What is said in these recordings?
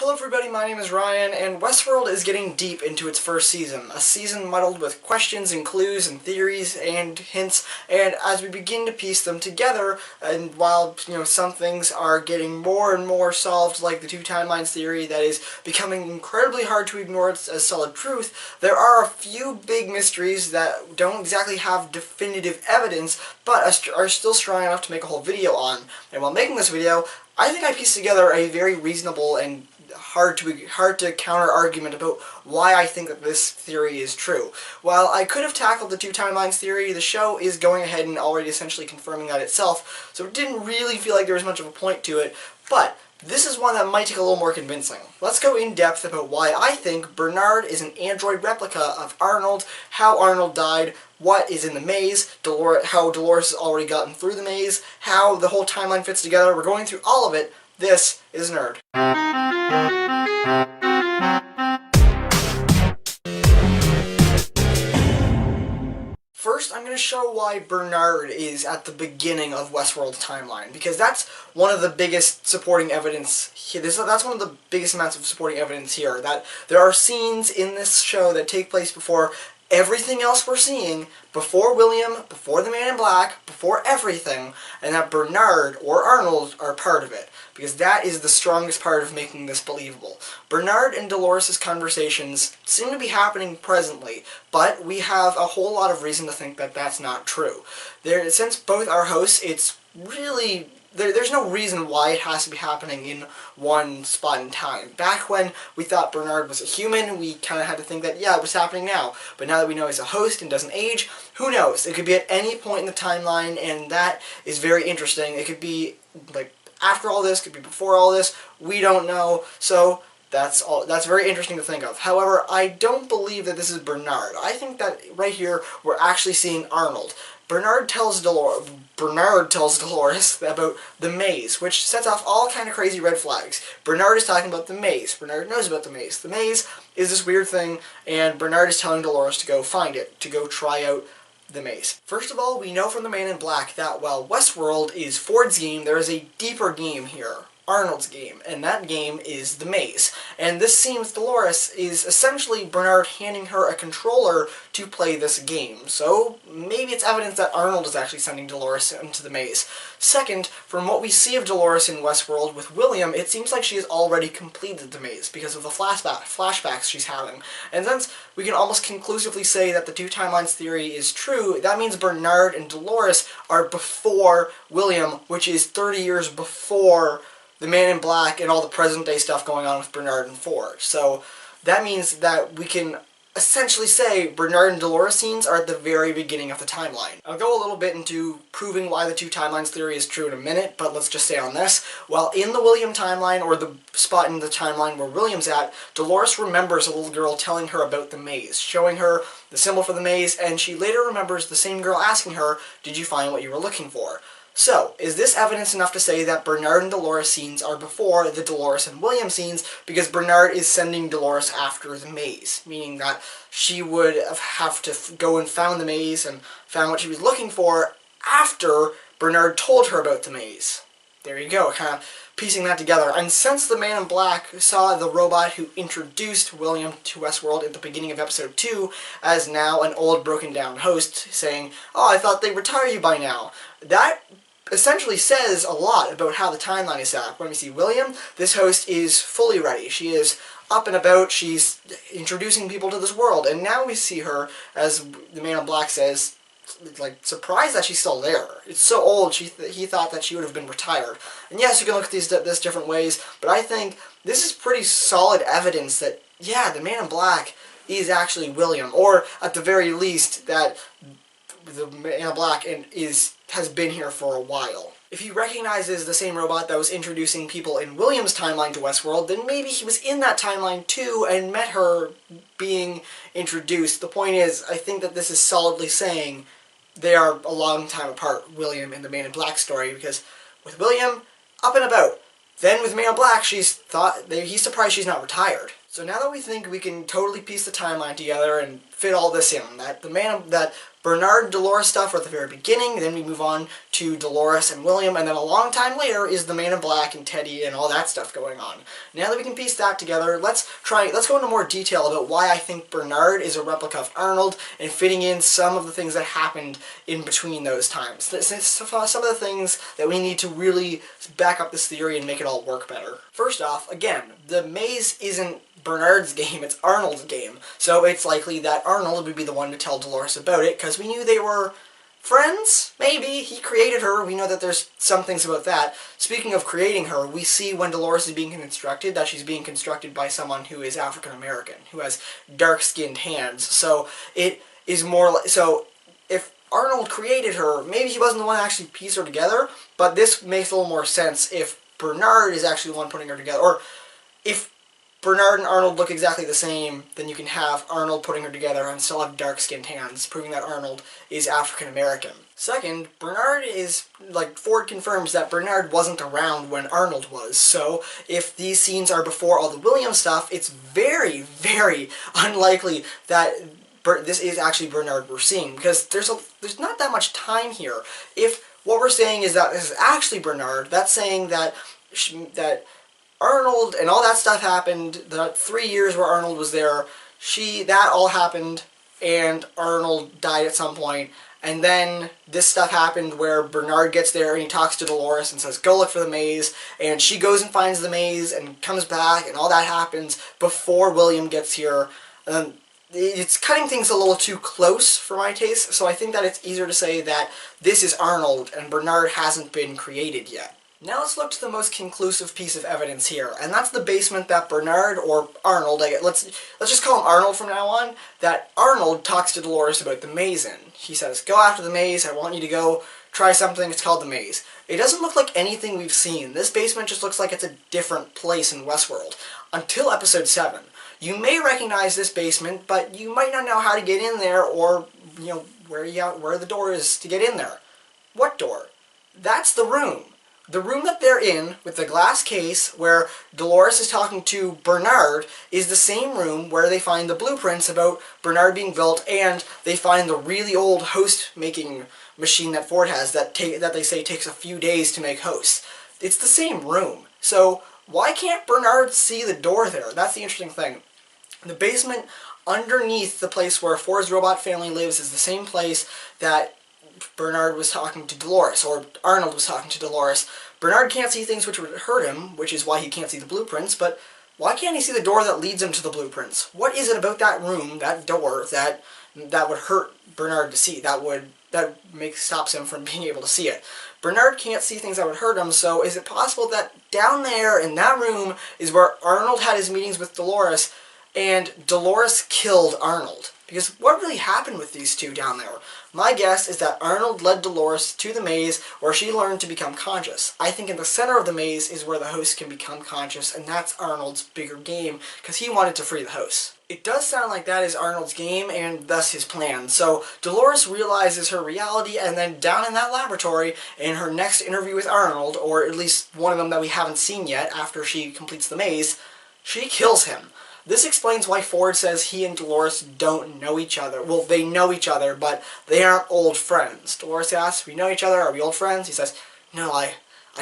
Hello everybody, my name is Ryan, and Westworld is getting deep into its first season. A season muddled with questions and clues and theories and hints, and as we begin to piece them together, and while, some things are getting more and more solved, like the two timelines theory that is becoming incredibly hard to ignore as solid truth, there are a few big mysteries that don't exactly have definitive evidence, but are still strong enough to make a whole video on. And while making this video, I think I pieced together a very reasonable and hard to counter argument about why I think that this theory is true. While I could have tackled the two timelines theory, the show is going ahead and already essentially confirming that itself, so it didn't really feel like there was much of a point to it, but this is one that might take a little more convincing. Let's go in depth about why I think Bernard is an android replica of Arnold, how Arnold died, what is in the maze, how Dolores has already gotten through the maze, how the whole timeline fits together. We're going through all of it. This is Nerd. First, I'm going to show why Bernard is at the beginning of Westworld's timeline, because that's one of the biggest supporting evidence here. That's one of the biggest amounts of supporting evidence here, that there are scenes in this show that take place before everything else we're seeing, before William, before the Man in Black, before everything, and that Bernard or Arnold are part of it, because that is the strongest part of making this believable. Bernard and Dolores' conversations seem to be happening presently, but we have a whole lot of reason to think that that's not true. Since both are hosts, it's really there's no reason why it has to be happening in one spot in time. Back when we thought Bernard was a human, we kind of had to think that, yeah, it was happening now. But now that we know he's a host and doesn't age, who knows? It could be at any point in the timeline, and that is very interesting. It could be, like, after all this, could be before all this, we don't know, so that's very interesting to think of. However, I don't believe that this is Bernard. I think that right here, we're actually seeing Arnold. Bernard tells Dolores about the maze, which sets off all kind of crazy red flags. Bernard is talking about the maze. Bernard knows about the maze. The maze is this weird thing, and Bernard is telling Dolores to go find it, to go try out the maze. First of all, we know from the Man in Black that while Westworld is Ford's game, there is a deeper game here. Arnold's game, and that game is the maze. And this seems Dolores is essentially Bernard handing her a controller to play this game. So maybe it's evidence that Arnold is actually sending Dolores into the maze. Second, from what we see of Dolores in Westworld with William, it seems like she has already completed the maze because of the flashbacks she's having. And since we can almost conclusively say that the two timelines theory is true, that means Bernard and Dolores are before William, which is 30 years before the Man in Black and all the present-day stuff going on with Bernard and Ford. So that means that we can essentially say Bernard and Dolores scenes are at the very beginning of the timeline. I'll go a little bit into proving why the two timelines theory is true in a minute, but let's just stay on this. While in the William timeline, or the spot in the timeline where William's at, Dolores remembers a little girl telling her about the maze, showing her the symbol for the maze, and she later remembers the same girl asking her, "Did you find what you were looking for?" So, is this evidence enough to say that Bernard and Dolores scenes are before the Dolores and William scenes, because Bernard is sending Dolores after the maze, meaning that she would have to go and found the maze and found what she was looking for after Bernard told her about the maze. There you go, kind of piecing that together. And since the Man in Black saw the robot who introduced William to Westworld at the beginning of episode 2 as now an old broken down host saying, "Oh, I thought they'd retire you by now," that essentially says a lot about how the timeline is set up. When we see William, this host is fully ready. She is up and about, she's introducing people to this world, and now we see her, as the Man in Black says, like, surprised that she's still there. It's so old, he thought that she would have been retired. And yes, you can look at this different ways, but I think this is pretty solid evidence that, yeah, the Man in Black is actually William, or at the very least, that the Man in Black has been here for a while. If he recognizes the same robot that was introducing people in William's timeline to Westworld, then maybe he was in that timeline too and met her being introduced. The point is, I think that this is solidly saying they are a long time apart, William and the Man in Black story, because with William, up and about. Then with Man in Black, he's surprised she's not retired. So now that we think we can totally piece the timeline together and fit all this in. That Bernard and Dolores stuff are at the very beginning, then we move on to Dolores and William, and then a long time later is the Man in Black and Teddy and all that stuff going on. Now that we can piece that together, let's go into more detail about why I think Bernard is a replica of Arnold, and fitting in some of the things that happened in between those times. Some of the things that we need to really back up this theory and make it all work better. First off, again, the maze isn't Bernard's game, it's Arnold's game. So it's likely that Arnold would be the one to tell Dolores about it, because we knew they were friends? Maybe. He created her. We know that there's some things about that. Speaking of creating her, we see when Dolores is being constructed that she's being constructed by someone who is African American, who has dark-skinned hands. So it is more like... So if Arnold created her, maybe he wasn't the one to actually piece her together, but this makes a little more sense if Bernard is actually the one putting her together. Or if Bernard and Arnold look exactly the same, then you can have Arnold putting her together and still have dark-skinned hands, proving that Arnold is African-American. Second, Bernard is, Ford confirms that Bernard wasn't around when Arnold was, so if these scenes are before all the William stuff, it's very, very unlikely that this is actually Bernard we're seeing, because there's not that much time here. If what we're saying is that this is actually Bernard, that's saying that Arnold and all that stuff happened, the 3 years where Arnold was there, that all happened, and Arnold died at some point, and then this stuff happened where Bernard gets there and he talks to Dolores and says, go look for the maze, and she goes and finds the maze and comes back, and all that happens before William gets here. It's cutting things a little too close for my taste, so I think that it's easier to say that this is Arnold and Bernard hasn't been created yet. Now let's look to the most conclusive piece of evidence here, and that's the basement that Bernard, or Arnold, let's just call him Arnold from now on, that Arnold talks to Dolores about the maze in. He says, go after the maze, I want you to go try something, it's called the maze. It doesn't look like anything we've seen. This basement just looks like it's a different place in Westworld. Until episode 7. You may recognize this basement, but you might not know how to get in there, or, where the door is to get in there. What door? That's the room. The room that they're in, with the glass case, where Dolores is talking to Bernard, is the same room where they find the blueprints about Bernard being built, and they find the really old host-making machine that Ford has that they say takes a few days to make hosts. It's the same room. So why can't Bernard see the door there? That's the interesting thing. The basement underneath the place where Ford's robot family lives is the same place that Bernard was talking to Dolores, or Arnold was talking to Dolores. Bernard can't see things which would hurt him, which is why he can't see the blueprints, but why can't he see the door that leads him to the blueprints? What is it about that room, that door, that would hurt Bernard to see, that stops him from being able to see it? Bernard can't see things that would hurt him, so is it possible that down there in that room is where Arnold had his meetings with Dolores, and Dolores killed Arnold? Because what really happened with these two down there? My guess is that Arnold led Dolores to the maze where she learned to become conscious. I think in the center of the maze is where the host can become conscious, and that's Arnold's bigger game, because he wanted to free the host. It does sound like that is Arnold's game, and thus his plan. So Dolores realizes her reality, and then down in that laboratory, in her next interview with Arnold, or at least one of them that we haven't seen yet after she completes the maze, she kills him. This explains why Ford says he and Dolores don't know each other. Well, they know each other, but they aren't old friends. Dolores asks, we know each other, are we old friends? He says, no, I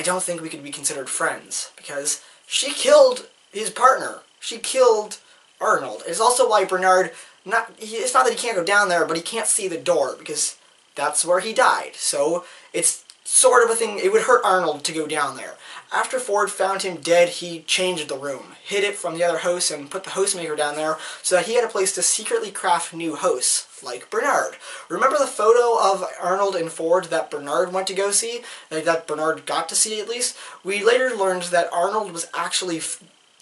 don't think we could be considered friends, because she killed his partner. She killed Arnold. It's also why Bernard, it's not that he can't go down there, but he can't see the door, because that's where he died. So it's sort of a thing, it would hurt Arnold to go down there. After Ford found him dead, he changed the room, hid it from the other hosts, and put the host maker down there so that he had a place to secretly craft new hosts, like Bernard. Remember the photo of Arnold and Ford that Bernard went to go see? That Bernard got to see, at least? We later learned that Arnold was actually...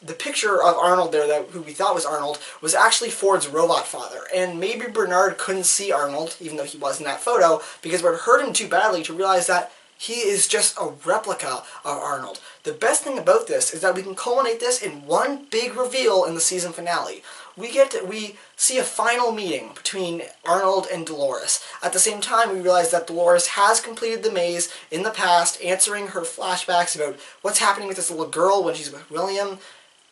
The picture of Arnold there, who we thought was Arnold, was actually Ford's robot father. And maybe Bernard couldn't see Arnold, even though he was in that photo, because it would hurt him too badly to realize that he is just a replica of Arnold. The best thing about this is that we can culminate this in one big reveal in the season finale. We see a final meeting between Arnold and Dolores. At the same time, we realize that Dolores has completed the maze in the past, answering her flashbacks about what's happening with this little girl when she's with William.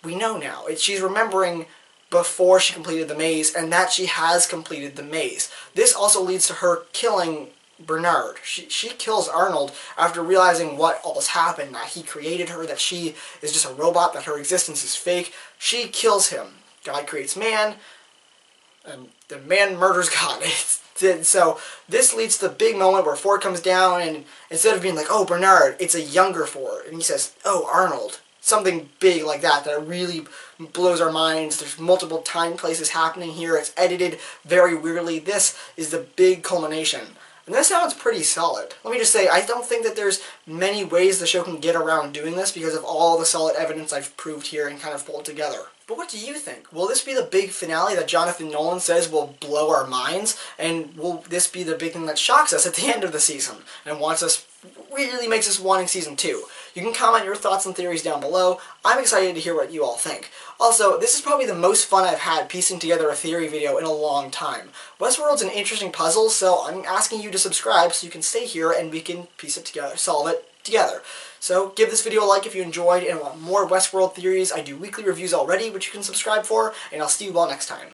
We know now. She's remembering before she completed the maze, and that she has completed the maze. This also leads to her killing Bernard. She kills Arnold after realizing what all this happened, that he created her, that she is just a robot, that her existence is fake. She kills him. God creates man, and the man murders God. So this leads to the big moment where Ford comes down, and instead of being like, oh, Bernard, it's a younger Ford, and he says, oh, Arnold. Something big like that really blows our minds. There's multiple time places happening here. It's edited very weirdly. This is the big culmination. And this sounds pretty solid. Let me just say, I don't think that there's many ways the show can get around doing this because of all the solid evidence I've proved here and kind of pulled together. But what do you think? Will this be the big finale that Jonathan Nolan says will blow our minds? And will this be the big thing that shocks us at the end of the season and really makes us wanting season 2? You can comment your thoughts and theories down below. I'm excited to hear what you all think. Also, this is probably the most fun I've had piecing together a theory video in a long time. Westworld's an interesting puzzle, so I'm asking you to subscribe so you can stay here and we can piece it together, solve it together. So give this video a like if you enjoyed and want more Westworld theories. I do weekly reviews already, which you can subscribe for, and I'll see you all next time.